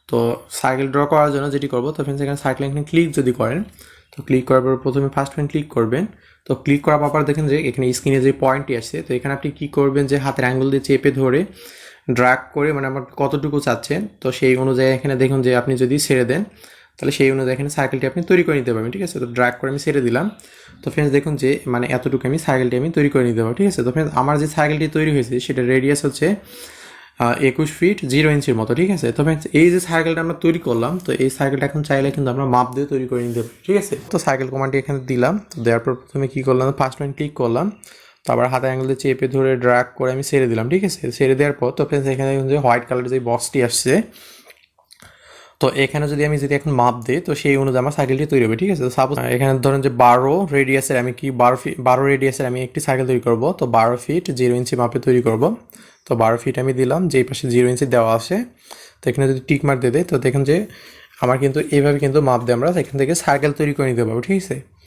তো circle draw করার জন্য যেটি করবো, তো ফ্রেন্ডস এখানে সার্কেল এখানে ক্লিক যদি করেন, তো ক্লিক করার পর প্রথমে ফার্স্ট পয়েন্ট ক্লিক করবেন। তো ক্লিক করার পর দেখেন যে এখানে স্ক্রিনে যে পয়েন্টটি আসছে, তো এখানে আপনি কী করবেন যে হাতের আঙ্গুল দিয়ে চেপে ধরে ড্র্যাগ করে মানে আমার কতটুকু চাচ্ছেন, তো সেই অনুযায়ী এখানে দেখুন যে আপনি যদি ছেড়ে দেন তাহলে সেই অনুযায়ী এখানে সার্কেলটি আপনি তৈরি করে নিতে পারবেন, ঠিক আছে। তো ড্র্যাগ করে আমি ছেড়ে দিলাম। তো ফ্রেন্ডস দেখুন যে মানে এতটুকু আমি সার্কেলটি আমি তৈরি করে নিতে পারবো, ঠিক আছে। তো ফ্রেন্ডস আমার যে সার্কেলটি তৈরি হয়েছে সেটা রেডিয়াস হচ্ছে 21 ফিট 0 ইঞ্চির মতো, ঠিক আছে। তো ফ্রেন্ডস এই যে সার্কেলটা আমরা তৈরি করলাম, তো এই সার্কেলটা এখন চাইলে কিন্তু আমরা মাপ দিয়ে তৈরি করে নিতে পারি, ঠিক আছে। তো সার্কেল কমান্ডটি এখানে দিলাম। তো দেওয়ার পর প্রথমে কী করলাম, ফার্স্ট পয়েন্ট ক্লিক করলাম, তো আবার হাতে অ্যাঙ্গেল দিয়ে চেপে ধরে ড্র্যাগ করে আমি ছেড়ে দিলাম, ঠিক আছে। ছেড়ে দেওয়ার পর তো ফ্রেন্ডস এখানে যে হোয়াইট কালারের যে বক্সটি আসছে, তো এখানে যদি আমি এখন মাপ দিই তো সেই অনুযায়ী আমার সাইকেলটি তৈরি হবে, ঠিক আছে। তো সাপোজ এখানে ধরেন যে 12 রেডিয়াসের আমি 12 রেডিয়াসের আমি একটি সাইকেল তৈরি করব। তো 12 ফিট 0 ইঞ্চি মাপে তৈরি করব। তো 12 ফিট আমি দিলাম, যেই পাশে 0 ইঞ্চি দেওয়া আছে। তো এখানে যদি টিক মার্ক দিয়ে দেয় তো দেখুন যে আমার কিন্তু এইভাবে কিন্তু মাপ দিয়ে আমরা এখান থেকে সাইকেল তৈরি করে নিতে পারবো, ঠিক আছে।